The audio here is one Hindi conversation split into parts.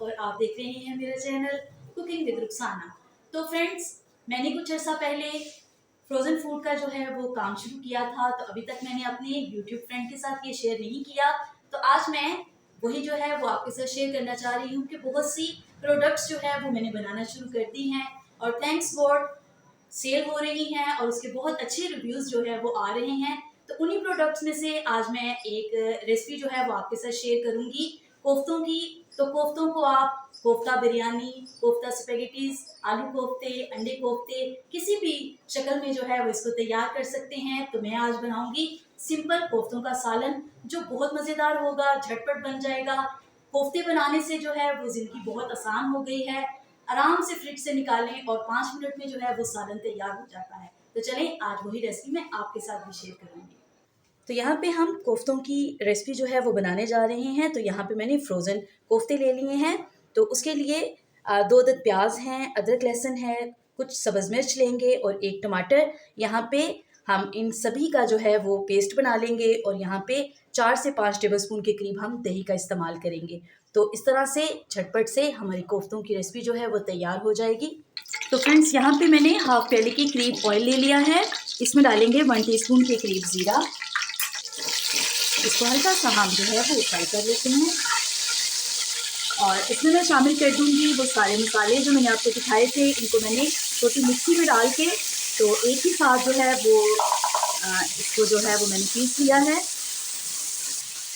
और आप देख रहे हैं मेरा चैनल कुकिंग विद रुखसाना। तो फ्रेंड्स, मैंने कुछ अर्सा पहले फ्रोज़न फूड का जो है वो काम शुरू किया था, तो अभी तक मैंने अपने यूट्यूब फ्रेंड के साथ ये शेयर नहीं किया। तो आज मैं वही जो है वो आपके साथ शेयर करना चाह रही हूँ कि बहुत सी प्रोडक्ट्स जो है वो मैंने बनाना शुरू कर दी हैं और थैंक्स गॉड सेल हो रही हैं और उसके बहुत अच्छे रिव्यूज़ जो है वो आ रहे हैं। तो उन्हीं प्रोडक्ट्स में से आज मैं एक रेसिपी जो है वो आपके साथ शेयर करूंगी कोफ्तों की। तो कोफ्तों को आप कोफ्ता बिरयानी, कोफ्ता स्पेगेटीज, आलू कोफ्ते, अंडे कोफ्ते, किसी भी शक्ल में जो है वो इसको तैयार कर सकते हैं। तो मैं आज बनाऊंगी सिंपल कोफ्तों का सालन जो बहुत मज़ेदार होगा, झटपट बन जाएगा। कोफ्ते बनाने से जो है वो ज़िंदगी बहुत आसान हो गई है। आराम से फ्रिज से निकालें और 5 मिनट में जो है वो सालन तैयार हो जाता है। तो चलें, आज वही रेसिपी मैं आपके साथ भी शेयर करूंगी। तो यहाँ पे हम कोफ्तों की रेसिपी जो है वो बनाने जा रहे हैं। तो यहाँ पे मैंने फ्रोज़न कोफ्ते ले लिए हैं। तो उसके लिए 2 अदद प्याज हैं, अदरक लहसुन है, कुछ सब्ज़ मिर्च लेंगे और एक टमाटर। यहाँ पे हम इन सभी का जो है वो पेस्ट बना लेंगे और यहाँ पे 4 से 5 टेबलस्पून के करीब हम दही का इस्तेमाल करेंगे। तो इस तरह से झटपट से हमारी कोफ्तों की रेसिपी जो है वो तैयार हो जाएगी। तो फ्रेंड्स, यहाँ पे मैंने हाफ प्याले के करीब ऑयल ले लिया है। इसमें डालेंगे 1 टीस्पून के करीब ज़ीरा। इसको हल्का सा हम जो है वो फ्राई कर लेते हैं और इसमें मैं शामिल कर दूंगी वो सारे मसाले जो मैंने आपको दिखाए थे। इनको मैंने छोटी मिक्सी में डाल के तो एक ही साथ जो है वो इसको जो है वो मैंने पीस लिया है।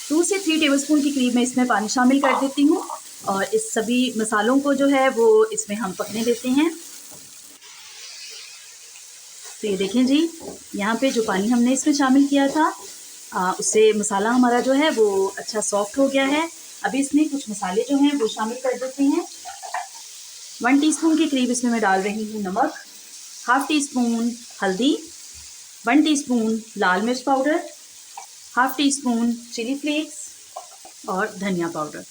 2 से 3 टेबलस्पून के करीब मैं इसमें पानी शामिल कर देती हूँ और इस सभी मसालों को जो है वो इसमें हम पकने देते हैं। तो ये देखें जी, यहाँ पे जो पानी हमने इसमें शामिल किया था उससे मसाला हमारा जो है वो अच्छा सॉफ्ट हो गया है। अभी इसमें कुछ मसाले जो हैं वो शामिल कर देते हैं। 1 टीस्पून के करीब इसमें मैं डाल रही हूँ नमक, हाफ़ टी स्पून हल्दी, 1 टीस्पून लाल मिर्च powder, half teaspoon chilli flakes और धनिया पाउडर।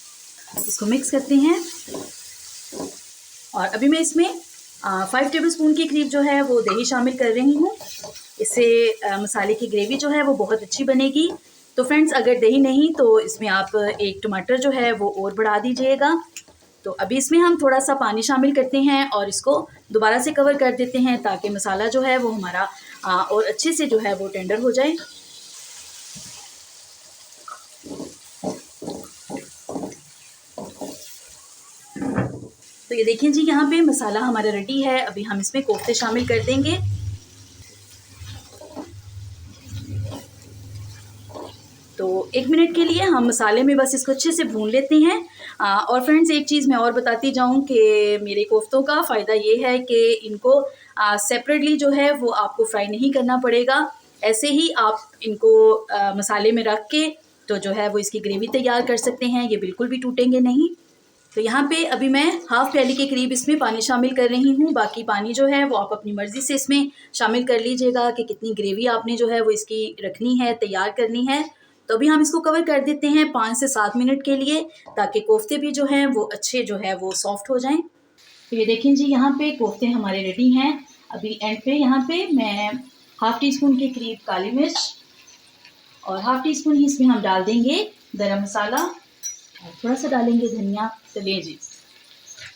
इसको मिक्स करते हैं और अभी मैं इसमें 5 टेबलस्पून के करीब जो है वो दही शामिल कर रही हूँ। इससे मसाले की ग्रेवी जो है वो बहुत अच्छी बनेगी। तो फ्रेंड्स, अगर दही नहीं तो इसमें आप एक टमाटर जो है वो और बढ़ा दीजिएगा। तो अभी इसमें हम थोड़ा सा पानी शामिल करते हैं और इसको दोबारा से कवर कर देते हैं ताकि मसाला जो है वो हमारा और अच्छे से जो है वो टेंडर हो जाए। तो ये देखिए जी, यहाँ पे मसाला हमारा रेडी है। अभी हम इसमें कोफ्ते शामिल कर देंगे। तो 1 मिनट के लिए हम मसाले में बस इसको अच्छे से भून लेते हैं। और फ्रेंड्स, एक चीज़ मैं और बताती जाऊँ कि मेरे कोफ्तों का फ़ायदा ये है कि इनको सेपरेटली जो है वो आपको फ्राई नहीं करना पड़ेगा। ऐसे ही आप इनको मसाले में रख के तो जो है वो इसकी ग्रेवी तैयार कर सकते हैं। ये बिल्कुल भी टूटेंगे नहीं। तो यहाँ पे अभी मैं हाफ़ प्याली के करीब इसमें पानी शामिल कर रही हूँ। बाकी पानी जो है वो आप अपनी मर्ज़ी से इसमें शामिल कर लीजिएगा कि कितनी ग्रेवी आपने जो है वो इसकी रखनी है, तैयार करनी है। तो अभी हम इसको कवर कर देते हैं 5 से 7 मिनट के लिए ताकि कोफ्ते भी जो हैं वो अच्छे जो है वो सॉफ्ट हो जाएँ। तो ये देखें जी, यहाँ पे कोफ्ते हमारे रेडी हैं। अभी एंड पे यहाँ पे मैं हाफ़ टी स्पून के करीब काली मिर्च और हाफ़ टी स्पून ही इसमें हम डाल देंगे गरम मसाला और थोड़ा सा डालेंगे धनिया। चलिए जी,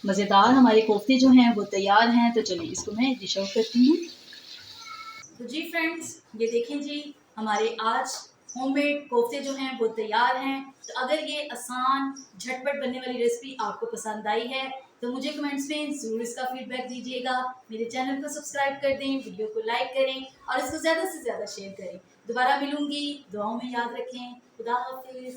मज़ेदार हमारे कोफ्ते जो हैं वो तैयार हैं। तो चलिए इसको मैं डिश आउट करती हूँ। तो जी फ्रेंड्स, ये देखें जी, हमारे आज होममेड कोफ्ते जो हैं वो तैयार हैं। तो अगर ये आसान झटपट बनने वाली रेसिपी आपको पसंद आई है तो मुझे कमेंट्स में ज़रूर इसका फीडबैक दीजिएगा। मेरे चैनल को सब्सक्राइब कर दें, वीडियो को लाइक करें और इसको ज़्यादा से ज़्यादा शेयर करें। दोबारा मिलूंगी, दुआओं में याद रखें। खुदा हाफिज़।